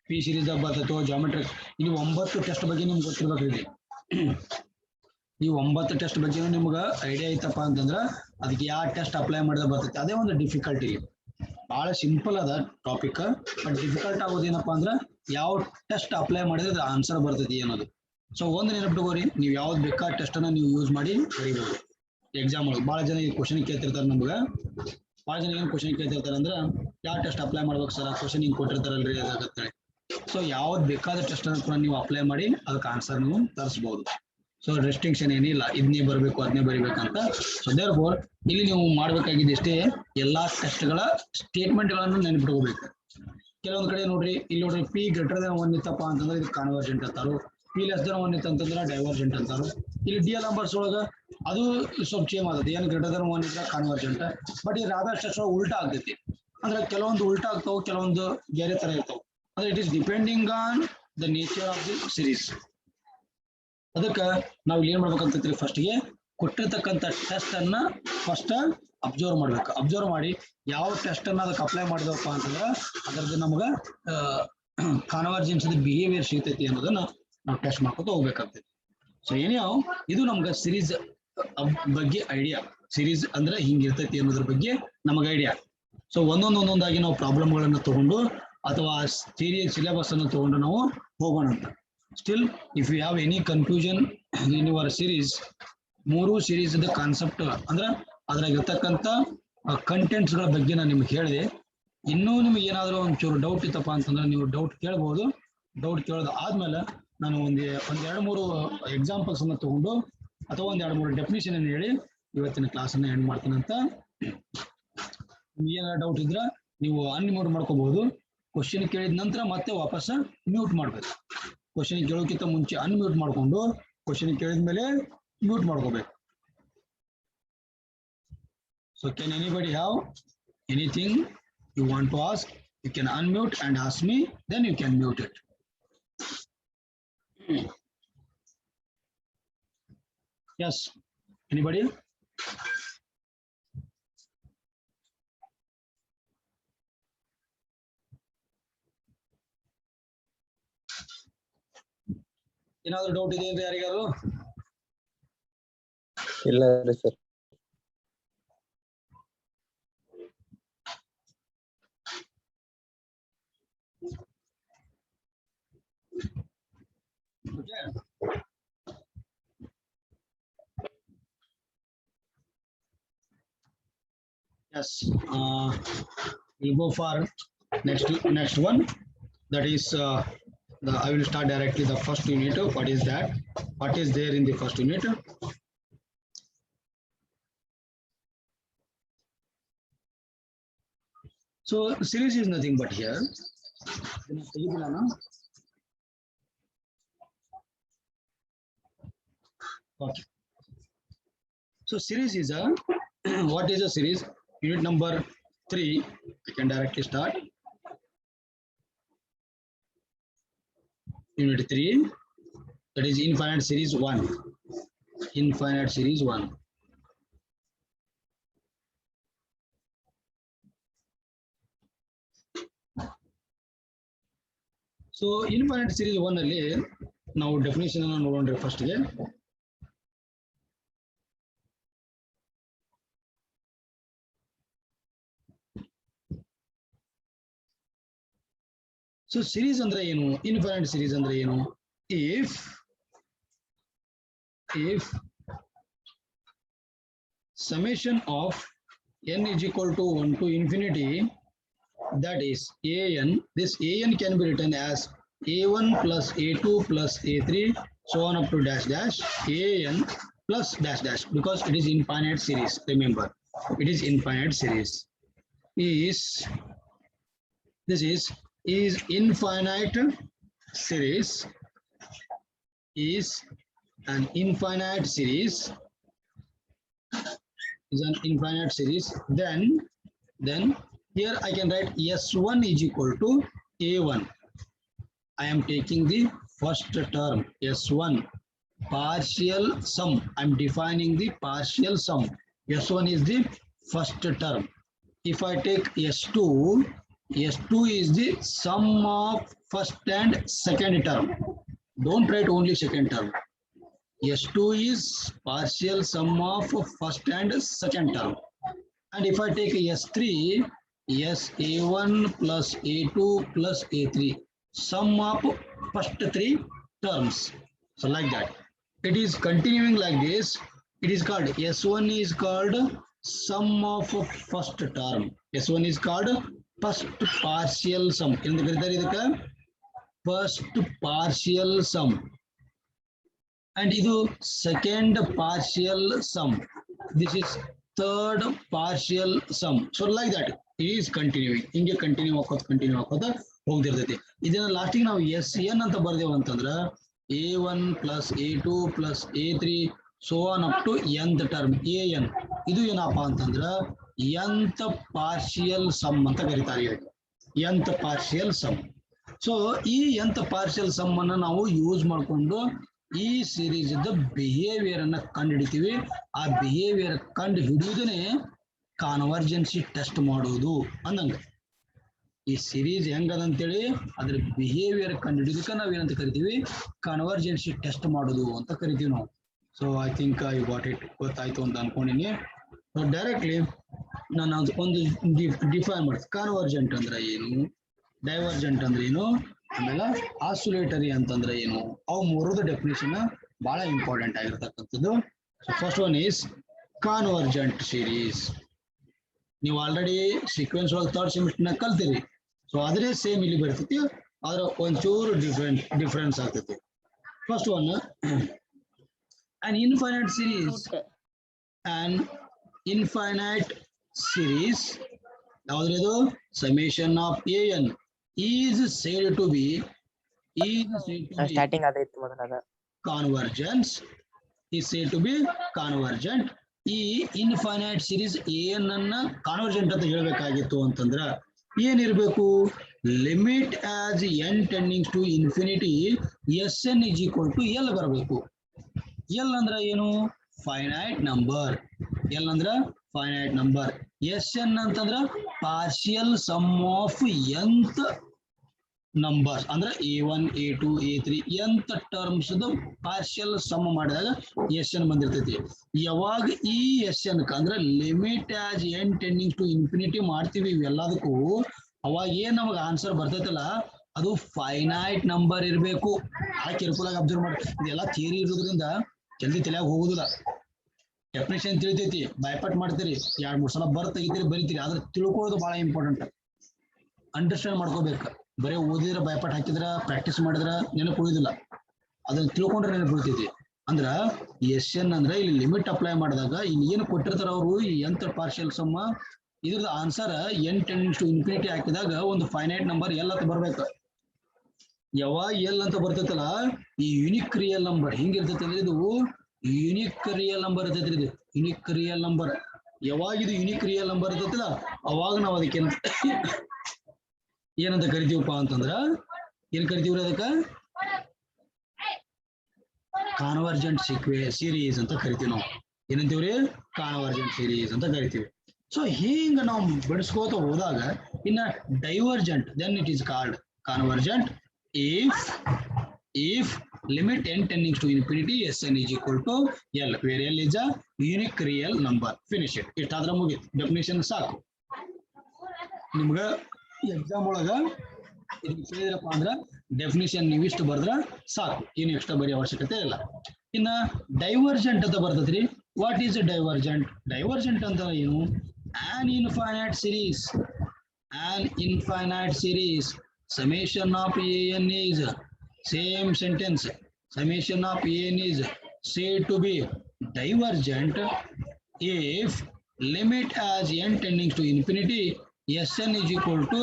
ಪಿ ಸೀರೀಸ್ ಬರ್ತೈತೋ, ಜಾಮೆಟ್ರಿ, ಇಲ್ಲಿ 9 ಟೆಸ್ಟ್ ಬಗ್ಗೆ ನಿಮ್ಗೆ ಗೊತ್ತಿರ್ಬೇಕ್ರಿ. ಈ 9 ಟೆಸ್ಟ್ ಬಗ್ಗೆ ನಿಮ್ಗೆ ಐಡಿಯಾ ಐತಪ್ಪ ಅಂತಂದ್ರೆ ಅದಕ್ಕೆ ಯಾವ ಟೆಸ್ಟ್ ಅಪ್ಲೈ ಮಾಡಿದ್ರೆ ಬರ್ತೈತಿ. ಅದೇ ಒಂದು ಡಿಫಿಕಲ್ಟಿ. ಬಹಳ ಸಿಂಪಲ್ ಅದ ಟಾಪಿಕ್, ಬಟ್ ಡಿಫಿಕಲ್ಟ್ ಆಗೋದೇನಪ್ಪಾ ಅಂದ್ರೆ ಯಾವ ಟೆಸ್ಟ್ ಅಪ್ಲೈ ಮಾಡಿದ್ರೆ ಅದು ಆನ್ಸರ್ ಬರ್ತೈತಿ ಅನ್ನೋದು. ಸೊ ಒಂದು ನೆನಪಿಟ್ಕೋರಿ, ನೀವು ಯಾವ್ದು ಬೇಕಾ ಟೆಸ್ಟ್ ಅನ್ನ ನೀವು ಯೂಸ್ ಮಾಡಿ ಬರೀಬಹುದು ಎಕ್ಸಾಮ್ ಒಳಗೆ. ಬಹಳ ಜನ ಈ ಕ್ವಶನ್ ಕೇಳ್ತಿರ್ತಾರೆ ನಮ್ಗೆ. ಬಹಳ ಜನ ಏನ್ ಕ್ವಶನ್ ಕೇಳ್ತಿರ್ತಾರೆ ಅಂದ್ರೆ ಯಾವ ಟೆಸ್ಟ್ ಅಪ್ಲೈ ಮಾಡ್ಬೇಕು ಸರ್, ಆ ಕ್ವಶನ್ ಹಿಂಗ್ ಕೊಟ್ಟಿರ್ತಾರಲ್ರಿ ಅದಾಗತ್ತೇಳಿ. ಸೊ ಯಾವ್ದು ಬೇಕಾದ ಟೆಸ್ಟ್ ಅನ್ನು ಕೂಡ ನೀವು ಅಪ್ಲೈ ಮಾಡಿ ಅದಕ್ಕೆ ಆನ್ಸರ್ ನೀವು ತರಿಸಬಹುದು. ಸೊ ರೆಸ್ಟ್ರಿಕ್ಷನ್ ಏನಿಲ್ಲ, ಇದನ್ನೇ ಬರಬೇಕು ಅದನ್ನೇ ಬರಿಬೇಕಂತ. ಸೊ ದೇರ್ಫೋರ್ ಇಲ್ಲಿ ನೀವು ಮಾಡ್ಬೇಕಾಗಿದ್ದು ಇಷ್ಟೇ, ಎಲ್ಲಾ ಟೆಸ್ಟ್ಗಳ ಸ್ಟೇಟ್ಮೆಂಟ್ ಗಳನ್ನು ನೆನಪಿಟ್ಕೋಬೇಕು. ಕೆಲವೊಂದ್ ಕಡೆ ನೋಡ್ರಿ, ಇಲ್ಲಿ ನೋಡ್ರಿ ಪಿ ಗ್ರೇಟರ್ ದನ್ 1 ಇತ್ತಪ್ಪ ಅಂತಂದ್ರೆ ಇದು ಕಾನ್ವರ್ಜೆಂಟ್ ಅಂತಾರು, ಪಿ ಲೆಸ್ ದನ್ 1 ಇತ್ತಂತಂದ್ರೆ ಡೈವರ್ಜೆಂಟ್ ಅಂತಾರು. ಇಲ್ಲಿ ಡಿ ಎಲ್ ನಂಬರ್ಸ್ ಒಳಗ ಅದು ಸ್ವಲ್ಪ ಚೇಂಜ್ ಆಗ್ತದೆ, ಏನ್ ಗ್ರೇಟರ್ ದನ್ 1 ಇದ್ರೆ ಕಾನ್ವರ್ಜೆಂಟ್, ಬಟ್ ಈ ರಾಧಾಸ್ ಟೆಸ್ಟ್ ಒಳಗೆ ಉಲ್ಟಾ ಆಗ್ತೈತಿ. ಅಂದ್ರೆ ಕೆಲವೊಂದು ಉಲ್ಟಾ ಆಗ್ತಾವ, ಕೆಲವೊಂದು ಬೇರೆ ತರ ಇರ್ತಾವ. ಅಂದ್ರೆ it is depending on the nature of the series. ಅದಕ್ಕೆ ನಾವು ಏನ್ ಮಾಡ್ಬೇಕಂತೈತ್ರಿ, ಫಸ್ಟ್ ಗೆ ಕೊಟ್ಟಿರ್ತಕ್ಕಂಥ ಟೆಸ್ಟ್ ಅನ್ನ ಫಸ್ಟ್ ಅಬ್ಸರ್ವ್ ಮಾಡ್ಬೇಕು. ಅಬ್ಸರ್ವ್ ಮಾಡಿ ಯಾವ ಟೆಸ್ಟ್ ಅನ್ನ ಅದಕ್ಕೆ ಅಪ್ಲೈ ಮಾಡಿದವಪ್ಪ ಅಂತಂದ್ರೆ ಅದರದ್ದು ನಮ್ಗ ಕಾನ್ವರ್ಜೆನ್ಸ್ ಬಿಹೇವಿಯರ್ ಸಿಗ್ತೈತಿ ಅನ್ನೋದನ್ನ ನಾವು ಟೆಸ್ಟ್ ಮಾಡ್ಕೊತ ಹೋಗ್ಬೇಕಾಗ್ತೈತಿ. ಸೊ ಏನ್ಯಾವ ಇದು ನಮ್ಗೆ ಸಿರೀಸ್ ಬಗ್ಗೆ ಐಡಿಯಾ. ಸಿರೀಸ್ ಅಂದ್ರೆ ಹಿಂಗಿರ್ತೈತಿ ಅನ್ನೋದ್ರ ಬಗ್ಗೆ ನಮಗೆ ಐಡಿಯಾ. ಸೊ ಒಂದೊಂದಾಗಿ ನಾವು ಪ್ರಾಬ್ಲಮ್ಗಳನ್ನ ತಗೊಂಡು ಅಥವಾ ಸಿಲೆಬಸ್ ಅನ್ನು ತಗೊಂಡು ನಾವು ಹೋಗೋಣ ಅಂತ. Still if you have any confusion in your series, 3 series concept ಅಂದ್ರೆ ಅದ್ರಾಗಿರ್ತಕ್ಕಂಥ ಕಂಟೆಂಟ್ಸ್ ಗಳ ಬಗ್ಗೆ ನಾನು ನಿಮ್ಗೆ ಹೇಳಿದೆ. ಇನ್ನೂ ನಿಮ್ಗೆ ಏನಾದರೂ ಒಂಚೂರು ಡೌಟ್ ಇತ್ತಪ್ಪ ಅಂತಂದ್ರೆ ನೀವು ಡೌಟ್ ಕೇಳ್ಬೋದು. ಡೌಟ್ ಕೇಳೋದು ಆದ್ಮೇಲೆ ನಾನು ಒಂದ್ 2-3 ಎಕ್ಸಾಂಪಲ್ಸ್ ಅನ್ನ ತಗೊಂಡು ಅಥವಾ 1-2-3 ಡೆಫಿನಿಷನ್ ಅನ್ನು ಹೇಳಿ ಇವತ್ತಿನ ಕ್ಲಾಸ್ ಅನ್ನ ಎಂಡ್ ಮಾಡ್ತೀನಿ ಅಂತ. ನಿಮ್ಗೆ ಏನಾದ್ರು ಡೌಟ್ ಇದ್ರೆ ನೀವು ಅನ್ಮ್ಯೂಟ್ ಮಾಡ್ಕೋಬಹುದು. ಕ್ವಶನ್ ಕೇಳಿದ ನಂತರ ಮತ್ತೆ ವಾಪಸ್ ಮ್ಯೂಟ್ ಮಾಡ್ಬೇಕು. ಕ್ವಶನ್ ಕೇಳೋಕ್ಕಿಂತ ಮುಂಚೆ ಅನ್ಮ್ಯೂಟ್ ಮಾಡ್ಕೊಂಡು ಕ್ವಶನ್ ಕೇಳಿದ ಮೇಲೆ ಮ್ಯೂಟ್ ಮಾಡ್ಕೋಬೇಕು. So can anybody have anything you want to ask? You can unmute and ask me, then you can mute it. Yes, anybody? ಏನಾದರೂ ಡೌಟ್ ಇದೆ ಅಂದ್ರೆ ಯಾರಿಗಾರು? ಇಲ್ಲ ರೀ sir. Okay. Yes, we'll go for next one. That is I will start directly the first unit. What is that? What is there in the first unit? So series is nothing but here. Okay. So series is a what is a series? Unit number 3. I can directly start. Unit 3. That is infinite series 1. Infinite series 1. So infinite series 1 ಅಲ್ಲಿ ನಾವು definition ಅನ್ನು ನೋಡೋಣ first ಗೆ. So series ಅಂದ್ರೆ ಏನು? Infinite series ಅಂದ್ರೆ ಏನು? if summation of n is equal to 1 to infinity, that is an, this an can be written as a1 plus a2 plus a3 so on up to dash dash an plus dash dash, because it is infinite series. Remember, it is infinite series. This is infinite series, is an infinite series, is an infinite series. Then here I can write S1 is equal to A1. I am taking the first term S1, partial sum. I am defining the partial sum. S1 is the first term. If I take S2, S2 is the sum of first and second term. Don't write only second term. S2 is partial sum of first and second term. And if I take S3, SA1 plus A2 plus A3, sum of first 3 terms. So like that. It is continuing like this. It is called S1 is called sum of first term. S1 is called first partial sum. First partial sum and ಇದು second partial sum. This is third partial sum. So like that it is continuing. ಹಿಂಗೆ continue ಹಾಕೋತ ಹೋಗ್ತಿರ್ತೈತಿ. ಇದನ್ನ ಲಾಸ್ಟಿಗೆ ನಾವು S N ಅಂತ ಬರ್ದೇವು ಅಂತಂದ್ರ a1 plus a2 plus a3 so on up to nth term an. ಇದು ಏನಪ್ಪಾ ಅಂತಂದ್ರ nth partial sum ಅಂತ ಕರೀತಾರೆ. nth partial sum. ಸೊ ಈ nth partial sum ಅನ್ನ ನಾವು ಯೂಸ್ ಮಾಡ್ಕೊಂಡು ಈ ಸೀರೀಸ್ ಇದ್ದ ಬಿಹೇವಿಯರ್ ಅನ್ನ ಕಂಡು ಹಿಡಿತೀವಿ. ಆ ಬಿಹೇವಿಯರ್ ಕಂಡು ಹಿಡಿಯುವುದನ್ನೇ ಕಾನ್ವರ್ಜೆನ್ಸಿ ಟೆಸ್ಟ್ ಮಾಡುವುದು ಅಂದಂಗ. ಈ ಸೀರೀಸ್ ಹೆಂಗದಂತೇಳಿ ಅದ್ರ ಬಿಹೇವಿಯರ್ ಕಂಡು ಹಿಡಿದಕ್ಕೆ ನಾವೇನಂತ ಕರಿತೀವಿ, ಕಾನ್ವರ್ಜೆನ್ಸಿ ಟೆಸ್ಟ್ ಮಾಡುದು ಅಂತ ಕರಿತೀವಿ ನಾವು. So I think I got it, ಗೊತ್ತಾಯ್ತು ಅಂತ ಅನ್ಕೊಂಡಿನಿ. ಡೈರೆಕ್ಟ್ಲಿ ನಾನು ಒಂದು ಡಿಫೈನ್ ಮಾಡ್ತೀನಿ. ಕಾನ್ವರ್ಜೆಂಟ್ ಅಂದ್ರೆ ಏನು, ಡೈವರ್ಜೆಂಟ್ ಅಂದ್ರೆ ಏನು, ಆಮೇಲೆ ಆಸುಲೇಟರಿ ಅಂತಂದ್ರೆ ಏನು, ಅವು ಮೂರದ ಡೆಫಿನೇಷನ್ ಬಹಳ ಇಂಪಾರ್ಟೆಂಟ್ ಆಗಿರ್ತಕ್ಕಂಥದ್ದು. So first one is convergent series. ನೀವು ಆಲ್ರೆಡಿ ಸೀಕ್ವೆನ್ಸ್ ಒಳಗೆ ಥರ್ಡ್ ಸೆಮಿಸ್ಟರ್ನ ಕಲ್ತೀರಿ. ಸೊ ಅದೇ ಸೇಮ್ ಇಲ್ಲಿ ಬರ್ತೈತಿ, ಆದ್ರೆ ಒಂಚೂರು ಡಿಫ್ರೆನ್ಸ್ ಆಗ್ತೈತಿ. First one, an infinite series. An infinite series, ಯಾವ್ದ್ರದು, summation of an is said to be starting ಅದೈತಿ ಮೊದಲಾದ convergence, is said to be convergent. ಈ ಇನ್ಫೈನೈಟ್ ಸೀರೀಸ್ an ಅನ್ನ ಕಾನ್ವರ್ಜೆಂಟ್ ಅಂತ ಹೇಳ್ಬೇಕಾಗಿತ್ತು ಅಂತಂದ್ರ ಏನಿರ್ಬೇಕು, limit as n tends to infinity Sn is equal to L ಬರಬೇಕು. L ಅಂದ್ರ ಏನು, ಫೈನೈಟ್ ನಂಬರ್. L ಅಂದ್ರ ಫೈನೈಟ್ ನಂಬರ್. Sn ಅಂತಂದ್ರ partial sum of nth numbers, ಅಂದ್ರೆ a1 a2 a3 nth terms partial sum ಮಾಡಿದಾಗ Sn ಬಂದಿರ್ತೈತಿ. ಯಾವಾಗ ಈ Sn ಅಂದ್ರೆ limit as n tends to infinity ಮಾಡ್ತೀವಿ ಇವೆಲ್ಲದಕ್ಕೂ, ಅವಾಗ ಏನ್ ನಮಗೆ ಆನ್ಸರ್ ಬರ್ತೈತಲ್ಲ ಅದು ಫೈನೈಟ್ ನಂಬರ್ ಇರಬೇಕು. ಆ ಕೇರ್ಫುಲ್ ಆಗಿ ಅಬ್ಸರ್ವ್ ಮಾಡಿ. ಇದೆಲ್ಲ ಥಿಯರಿ ಇರೋದ್ರಿಂದ ಜಲ್ದಿ ತಲೆಯಾಗ ಹೋಗುದಿಲ್ಲ. ಡೆಫಿನೇಷನ್ ತಿಳಿತೈತಿ, ಬೈಪಾಟ್ ಮಾಡ್ತೀರಿ, 2-3 ಸಲ ತೆಗಿತೀರಿ, ಬರಿತೀರಿ, ಆದ್ರೆ ತಿಳ್ಕೊಳ್ಳೋದು ಬಹಳ ಇಂಪಾರ್ಟೆಂಟ್. ಅಂಡರ್ಸ್ಟ್ಯಾಂಡ್ ಮಾಡ್ಕೋಬೇಕು. ಬರೀ ಓದಿದ್ರೆ ಬೈಪಾಟ್ ಹಾಕಿದ್ರ ಪ್ರಾಕ್ಟೀಸ್ ಮಾಡಿದ್ರ ನೆನಪು ಉಳಿದಿಲ್ಲ. ಅದನ್ನ ತಿಳ್ಕೊಂಡ್ರೆ ನೆನಪು ಉಳಿತೈತಿ. ಅಂದ್ರ Sn ಅಂದ್ರೆ ಇಲ್ಲಿ ಲಿಮಿಟ್ ಅಪ್ಲೈ ಮಾಡಿದಾಗ ಇಲ್ಲಿ ಏನು ಕೊಟ್ಟಿರ್ತಾರ ಅವರು, ಈ nth ಪಾರ್ಷಿಯಲ್ ಸಮ್, ಇದ್ರದ್ದು answer n tends to infinity ಹಾಕಿದಾಗ ಒಂದು ಫೈನೈಟ್ ನಂಬರ್ L ಅಂತ ಬರ್ಬೇಕು. ಯಾವಾಗ L ಅಂತ ಬರ್ತೈತಲ್ಲ ಈ ಯುನಿಕ್ ರಿಯಲ್ ನಂಬರ್ ಹಿಂಗಿರ್ತೈತಿ ಅಂದ್ರೆ ಇದು ಯುನಿಕ್ ರಿಯಲ್ ನಂಬರ್ ಇರ್ತೈತ್ರಿ. ಇದು ಯುನಿಕ್ ರಿಯಲ್ ನಂಬರ್. ಯಾವಾಗ ಇದು ಯುನಿಕ್ ರಿಯಲ್ ನಂಬರ್ ಇರ್ತೈತಿಲ್ಲ ಅವಾಗ ನಾವು ಅದಕ್ಕೆ ಏನಂತ ಕರಿತೀವಪ್ಪ ಅಂತಂದ್ರ, ಏನ್ ಕರಿತೀವ್ರಿ ಅದಕ್ಕ, ಕಾನ್ವರ್ಜೆಂಟ್ ಸೀರೀಸ್ ಅಂತ ಕರಿತೀವಿ ನಾವು. ಏನಂತೀವ್ರಿ, ಕಾನ್ವರ್ಜೆಂಟ್ ಸೀರೀಸ್ ಅಂತ ಕರಿತೀವಿ. ಸೊ ಹಿಂಗ ನಾವು ಬಿಡಿಸ್ಕೋತ ಹೋದಾಗ ಇನ್ನ divergent, then it is called convergent if limit n tending to infinity Sn is equal to L, where L is a unique real number. Finish it. ಇಷ್ಟಾದ್ರ ಮುಗಿತು, ಡೆಫಿನೇಷನ್ ಸಾಕು. ನಿಮ್ಗ ಎಕ್ಸಾಮ್ ಒಳಗ ಇದನ್ನ ಕೇಳಿದ್ರಪ್ಪ ಅಂದ್ರ ಡೆಫಿನೇಷನ್ ನೀವು ಇಷ್ಟು ಬರ್ದ್ರ ಸಾಕು, ಏನು ಎಕ್ಸ್ಟ್ರಾ ಬರೀ ಅವಶ್ಯಕತೆ ಇಲ್ಲ. ಇನ್ನ ಡೈವರ್ಜೆಂಟ್ ಅಂತ ಬರ್ತದ್ರಿ. What is divergent? ಡೈವರ್ಜೆಂಟ್ ಅಂತ ಏನು, an infinite series, an infinite series summation of an is, same sentence, summation of an is said to be divergent if limit as n tending to infinity Sn is equal to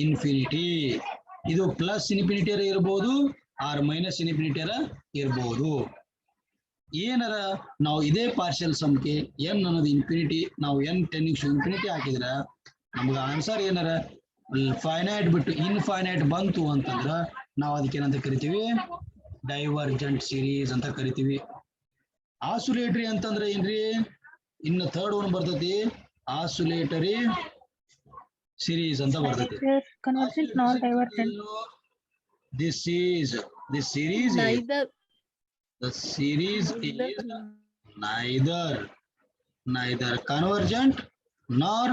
infinity. ಇದು plus infinity ಇರಬಹುದು R minus infinity ಇರಬಹುದು. ಏನಾರ ನಾವು ಇದೇ partial ಸಮ್ಗೆ n ಅನ್ನೋದು infinity, ನಾವು n tending to infinity ಹಾಕಿದ್ರ ನಮ್ಗೆ ಆನ್ಸರ್ ಏನಾರ ಫೈನೈಟ್ ಬಿಟ್ಟು ಇನ್ಫೈನೈಟ್ ಬಂತು ಅಂತಂದ್ರ ನಾವು ಅದಕ್ಕೆ ಏನಂತ ಕರಿತೀವಿ, ಡೈವರ್ಜೆಂಟ್ ಸೀರೀಸ್ ಅಂತ ಕರಿತೀವಿ. ಆಸುಲೇಟರಿ ಅಂತಂದ್ರೆ ಏನ್ರಿ, ಇನ್ನು ಥರ್ಡ್ ಒನ್ ಬರ್ತೈತಿ, ಆಸುಲೇಟರಿ ಸೀರೀಸ್ ಅಂತ ಬರ್ತೈತಿ. Convergent nor divergent. This series is the series is neither convergent nor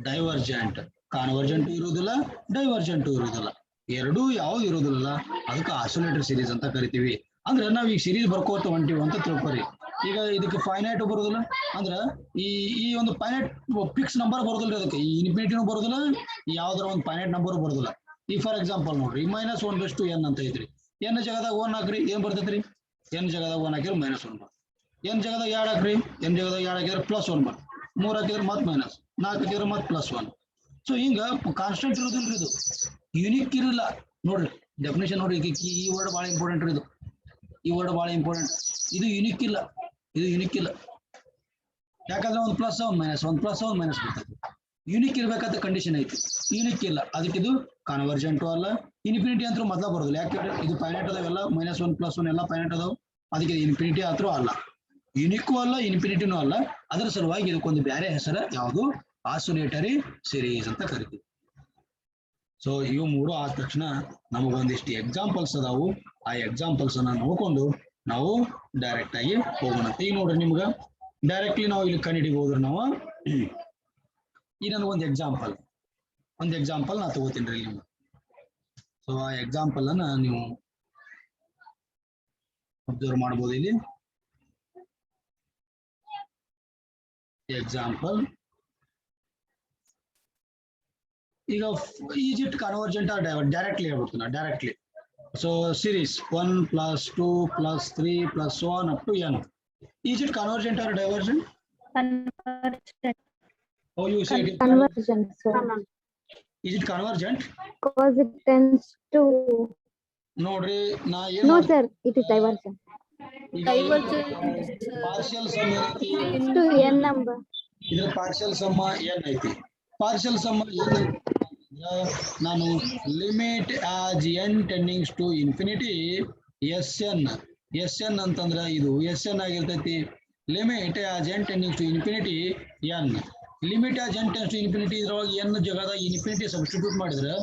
divergent. ಕಾನ್ವರ್ಜೆಂಟ್ ಇರುವುದಿಲ್ಲ, ಡೈವರ್ಜೆಂಟ್ ಇರುವುದಿಲ್ಲ, ಎರಡೂ ಯಾವ್ದು ಇರುವುದಿಲ್ಲ, ಅದಕ್ಕೆ ಆಸೋಲೇಟರ್ ಸೀರೀಸ್ ಅಂತ ಕರಿತೀವಿ. ಅಂದ್ರೆ ನಾವ್ ಈ ಸೀರೀಸ್ ಬರ್ಕೋತ ಹೊಂಟಿವಿ ಅಂತ ತಿಳ್ಕೊರಿ. ಈಗ ಇದಕ್ಕೆ ಫೈನೈಟ್ ಬರೋದಿಲ್ಲ, ಅಂದ್ರ ಈ ಒಂದು ಫೈನೈಟ್ ಫಿಕ್ಸ್ ನಂಬರ್ ಬರೋದಿಲ್ಲ, ಅದಕ್ಕೆ ಈ ಇನ್ಫಿನಿಟಿನೂ ಬರೋದಿಲ್ಲ, ಯಾವ್ದಾರ ಒಂದು ಫೈನೈಟ್ ನಂಬರ್ ಬರೋದಿಲ್ಲ. ಈ ಫಾರ್ ಎಕ್ಸಾಂಪಲ್ ನೋಡ್ರಿ -1/n ಅಂತ ಐತ್ರಿ. n ಜಾಗದಾಗ 1 ಹಾಕ್ರಿ ಏನ್ ಬರ್ತೈತ್ರಿ? n ಜಾಗದಾಗ 1 ಹಾಕಿದ್ರೆ -1 ಬರ್ತದೆ. n ಜಾಗದಾಗ 2 ಹಾಕ್ರಿ, n ಜಾಗದಾಗ 2 ಹಾಕಿದ್ರೆ +1 ಬರ್ತದೆ. 3 ಹಾಕಿದ್ರೆ ಮತ್ತೆ ಮೈನಸ್, 4 ಹಾಕಿದ್ರೆ ಮತ್ತೆ +1. ಸೊ ಹಿಂಗ ಕಾನ್ಸ್ಟೆಂಟ್ ಇರೋದಿಲ್ರಿ, ಇದು ಯುನಿಕ್ ಇರಲ್ಲ ನೋಡ್ರಿ. ಡೆಫಿನೇಷನ್ ನೋಡ್ರಿ, ಈ ವರ್ಡ್ ಬಹಳ ಇಂಪಾರ್ಟೆಂಟ್ ರೀ. ಈ ವರ್ಡ್ ಬಹಳ ಇಂಪಾರ್ಟೆಂಟ್. ಇದು ಯುನಿಕ್ ಇಲ್ಲ, ಇದು ಯುನಿಕ್ ಇಲ್ಲ. ಯಾಕಂದ್ರೆ ಒಂದು ಪ್ಲಸ್ ಒಂದು ಮೈನಸ್, ಒಂದು ಪ್ಲಸ್ ಒಂದು ಮೈನಸ್ ಬರ್ತದೆ. ಯುನಿಕ್ ಇರ್ಬೇಕಂತ ಕಂಡೀಷನ್ ಐತಿ, ಯುನಿಕ್ ಇಲ್ಲ. ಅದಕ್ಕೆ ಇದು ಕನ್ವರ್ಜೆಂಟು ಅಲ್ಲ. ಇನ್ಫಿನಿಟಿ ಅಂತೂ ಮೊದಲ ಬರೋದಿಲ್ಲ, ಯಾಕಂದ್ರೆ ಇದು ಫೈನೈಟ್ ಅದಾವೆಲ್ಲ, -1 +1 ಎಲ್ಲ ಫೈನೈಟ್ ಅದಾವ. ಅದಕ್ಕೆ ಇನ್ಫಿನಿಟಿ ಆದ್ರೂ ಅಲ್ಲ, ಯುನಿಕ್ಕು ಅಲ್ಲ, ಇನ್ಫಿನಿಟಿನೂ ಅಲ್ಲ. ಅದರ ಸಲುವಾಗಿ ಇದಕ್ಕೊಂದು ಬೇರೆ ಹೆಸರು ಯಾವುದು? ಆಸಿಲೇಟರಿ ಸಿರೀಸ್ ಅಂತ ಕರಿತೀವಿ. ಸೊ ಇವು ಮೂರು ಆದ ತಕ್ಷಣ ನಮಗೊಂದಿಷ್ಟು ಎಕ್ಸಾಂಪಲ್ಸ್ ಅದಾವು. ಆ ಎಕ್ಸಾಂಪಲ್ಸ್ ಅನ್ನ ನೋಡ್ಕೊಂಡು ನಾವು ಡೈರೆಕ್ಟ್ ಆಗಿ ಹೋಗೋಣಂತೆ. ಈಗ ನೋಡ್ರಿ, ನಿಮ್ಗೆ ಡೈರೆಕ್ಟ್ಲಿ ನಾವು ಇಲ್ಲಿ ಕಂಡುಹಿಡಿಬಹುದ್ರಿ. ನಾವು ಈ ನನಗೊಂದು ಎಕ್ಸಾಂಪಲ್ ನಾ ತಗೋತೀನಿ ರೀ ನಿಮ್ಗೆ. ಸೊ ಆ ಎಕ್ಸಾಂಪಲ್ ಅನ್ನ ನೀವು ಅಬ್ಸರ್ವ್ ಮಾಡ್ಬೋದು ಇಲ್ಲಿ. ಎಕ್ಸಾಂಪಲ್ ಈಗ is it convergent or divergent? Directly ಹೇಳ್ಬೇಕು ನಾ, directly. So series 1 + 2 + 3 + so on up to n. Is it convergent or divergent? Convergent. Oh, you said it. Convergent, sir. Is it convergent? Because it tends to. ನೋಡ್ರಿ, ನಾ No, sir. It is divergent. Partial sum ಐತಿ To n number. ಇದ್ರ partial sum n ಐತಿ. Partial sum ನಾನು limit as n tends to infinity SN ಅಂತಂದ್ರ ಇದು SN ಆಗಿರ್ತೈತಿ. Limit as n tends to infinity n. Limit as n tends to infinity ಇದ್ರೊಳಗೆ n ಜಾಗದಾಗ infinity substitute ಮಾಡಿದ್ರೆ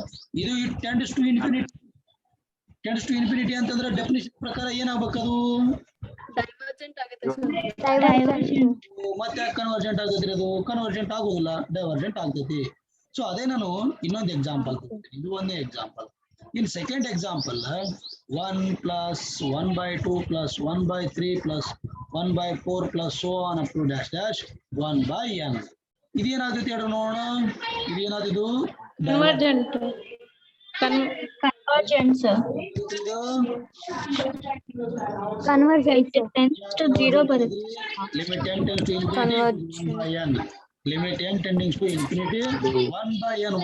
ಇದು it tends to infinity. Tends to infinity ಅಂತಂದ್ರೆ definition ಪ್ರಕಾರ ಏನಾಗಬೇಕದು? Divergent. ಮತ್ತೆ ಕನ್ವರ್ಜೆಂಟ್ ಆಗ್ತೈತಿ, ಅದು ಕನ್ವರ್ಜೆಂಟ್ ಆಗುದಿಲ್ಲ, ಡೈವರ್ಜೆಂಟ್ ಆಗ್ತೈತಿ. ಸೊ ಅದೇ ನಾನು ಇನ್ನೊಂದು ಎಕ್ಸಾಂಪಲ್ ಕೊಡ್ತೀನಿ. ಇದು ಒಂದೇ example. In second example 1 + 1/2 + 1/3 + 1/4 + so on up to -1/n. ಇದೇನಾಗ್ತೈತಿ ಹೇಳ್ರಿ ನೋಡೋಣ. ಇದೇನಾದಿದು? Convergent, sir. Convergent. It tends to 0 ಬರುತ್ತೆ. Limit n tends to infinity 1/n. Limit n tending to infinity 1/n.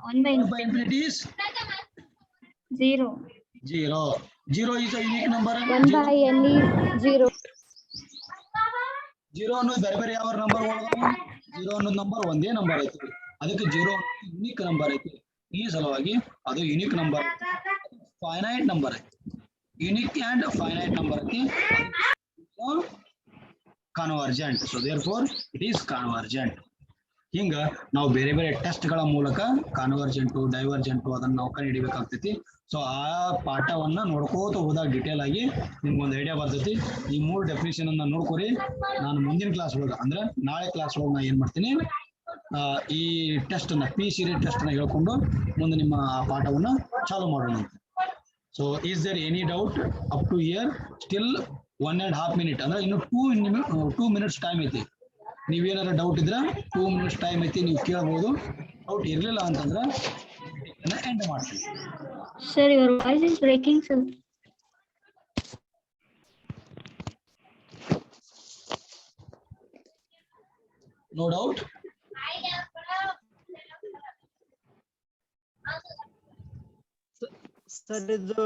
1/infinity is 0. 0. 0 is a unique number. 1/n is 0. 0 ಅನ್ನೋದು ಬೇರೆ ಬೇರೆ ಯಾವ number ಒಳಗೆ? 0 ಅನ್ನೋದು number ಒಂದೇ ನಂಬರ್ ಐತಿ, ಅದಕ್ಕೆ 0 ಯುನಿಕ್ ನಂಬರ್ ಐತಿ. ಈ ಸಲುವಾಗಿ ಅದು ಯುನಿಕ್ ನಂಬರ್, ಫೈನೈಟ್ ನಂಬರ್ ಐತಿ. ಯುನಿಕ್ ಅಂಡ್ ಫೈನೈಟ್ ನಂಬರ್ ಐತಿ, convergent. So therefore it is convergent. ಹಿಂಗ ನಾವು ಬೇರೆ ಬೇರೆ ಟೆಸ್ಟ್ಗಳ ಮೂಲಕ ಕನ್ವರ್ಜೆಂಟು ಡೈವರ್ಜೆಂಟು ಅದನ್ನ ನಾವು ಕಂಡುಹಿಡಿಬೇಕಾಗ್ತೈತಿ. ಸೊ ಆ ಪಾಠವನ್ನ ನೋಡ್ಕೋತ ಹೋದಾಗ ಡೀಟೇಲ್ ಆಗಿ ನಿಮ್ಗೊಂದು ಐಡಿಯಾ ಬರ್ತೈತಿ. ಈ 3 ಡೆಫಿನಿಷನ್ ಅನ್ನ ನೋಡ್ಕೊರಿ. ನಾನು ಮುಂದಿನ ಕ್ಲಾಸ್ ಒಳಗೆ ಅಂದ್ರೆ ನಾಳೆ ಕ್ಲಾಸ್ ಒಳಗೆ ನಾ ಏನ್ ಮಾಡ್ತೀನಿ, ಈ ಟೆಸ್ಟ್ ಅನ್ನ P series ಟೆಸ್ಟ್ ಅನ್ನ ಹೇಳ್ಕೊಂಡು ಮುಂದೆ ನಿಮ್ಮ ಪಾಠವನ್ನ ಚಾಲು ಮಾಡೋಣ. So is there any doubt up to here? Still 1.5 minute ಅಂದ್ರೆ ಇನ್ನು 2 minutes ಟೈಮ್ ಐತಿ. ನೀವೇನಾರ ಡೌಟ್ ಇದ್ರೆ 2 minutes ಟೈಮ್ ಐತಿ, ನೀವು ಕೇಳಬಹುದು. ಡೌಟ್ ಇರ್ಲಿಲ್ಲ ಅಂತಂದ್ರೆ ಎಂಡ್ ಮಾಡ್ತೀವಿ. Sir, your voice is breaking, sir. No doubt. Sir ಇದು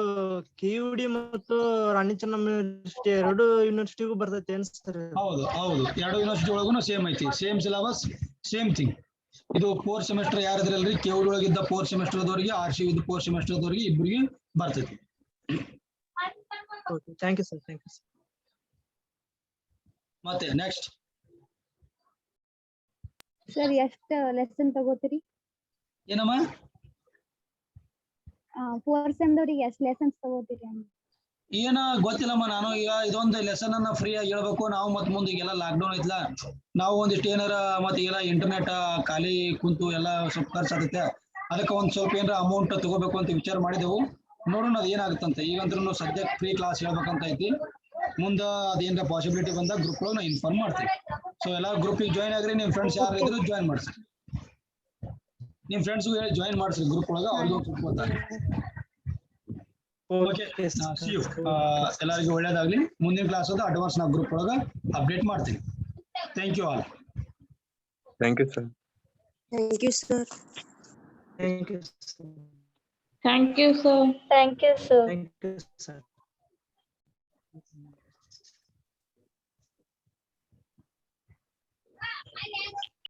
KUD ಮತ್ತು ರಾಣಿ ಚೆನ್ನಮ್ಮ ಯೂನಿವರ್ಸಿಟಿ ಎರಡು ಯೂನಿವರ್ಸಿಟಿಗೂ ಬರ್ತೈತೆ ಏನ್ ಸರ್? ಹೌದು, ಎರಡು ಯೂನಿವರ್ಸಿಟಿ ಒಳಗೂ ಸೇಮ್ ಐತಿ, ಸೇಮ್ ಸಿಲೆಬಸ್, ಸೇಮ್ ಥಿಂಗ್. ಇದು 4 ಸೆಮಿಸ್ಟರ್ ಯಾರಿದ್ರಲ್ರಿ, KUD ಒಳಗಿದ್ದ 4 ಸೆಮಿಸ್ಟರ್ ಅದವರಿಗೆ, RC ಇದ್ದ 4 ಸೆಮಿಸ್ಟರ್ ಅದವರಿಗೆ ಇಬ್ಬರಿಗೆ ಬರ್ತೈತಿ. Thank you sir. ಮತ್ತೆ ನೆಕ್ಸ್ಟ್ ಸರ್ ಎಷ್ಟು ಲೆಸನ್ ತಗೋತೀರಿ? ಏನಮ್ಮ? 4 ಸೆಮ್ದವ್ರಿಗೆ ಎಷ್ಟು ಲೆಸನ್ಸ್ ತಗೋತೀರಿ? ಏನ ಗೊತ್ತಿಲ್ಲಮ್ಮ, ನಾನು ಈಗ ಇದೊಂದು ಲೆಸನ್ ಅನ್ನ ಫ್ರೀ ಆಗಿ ಹೇಳ್ಬೇಕು. ನಾವು ಮತ್ತೆ ಮುಂದೆ ಈಗೆಲ್ಲ ಲಾಕ್ಡೌನ್ ಐತ್ಲ, ನಾವು ಒಂದಿಷ್ಟು ಏನಾರ ಮತ್ತೆ ಈಗ ಇಂಟರ್ನೆಟ್ ಖಾಲಿ ಕುಂತು ಎಲ್ಲ ಸ್ವಲ್ಪ ಖರ್ಚು ಆಗುತ್ತೆ. ಅದಕ್ಕೆ ಒಂದ್ ಸ್ವಲ್ಪ ಏನಾರ ಅಮೌಂಟ್ ತಗೋಬೇಕು ಅಂತ ವಿಚಾರ ಮಾಡಿದೆವು. ನೋಡೋಣ ಅದು ಏನಾಗುತ್ತಂತ. ಈಗಂದ್ರೂ ಸದ್ಯಕ್ಕೆ ಫ್ರೀ ಕ್ಲಾಸ್ ಹೇಳ್ಬೇಕಂತ ಐತಿ. ಮುಂದೆ ಅದೇನಾರ ಪಾಸಿಬಿಲಿಟಿ ಬಂದಾಗ ಗ್ರೂಪ್ ಒಳಗೆ ಇನ್ಫಾರ್ಮ್ ಮಾಡ್ತೀವಿ. ಸೊ ಎಲ್ಲ ಗ್ರೂಪಿಗೆ ಜಾಯ್ನ್ ಆಗ್ರಿ. ನಿಮ್ ಫ್ರೆಂಡ್ಸ್ ಯಾರು ಇದ್ರು ಜಾಯ್ನ್ ಮಾಡ್ಸಿ. ನಿಮ್ ಫ್ರೆಂಡ್ಸ್ ಜಾಯಿನ್ ಮಾಡ್ಸ್ರಿ ಗ್ರೂಪ್ ಒಳಗ ಅವ್ರಿಗೆ ಕೂತ್ಕೊತಾರೆ. Okay, C you. ಎಲ್ಲರಿಗೂ ಒಳ್ಳೇದಾಗ್ಲಿ. ಮುಂದಿನ ಕ್ಲಾಸ್ ಅದು ಅಡ್ವಾನ್ಸ್ ನಾ ಗ್ರೂಪ್ ಒಳಗ ಅಪ್ಡೇಟ್ ಮಾಡ್ತೀನಿ. Thank you all. Thank you, sir. Thank you, sir. Thank you, sir. Thank you, sir. Thank you, sir. Thank you, sir.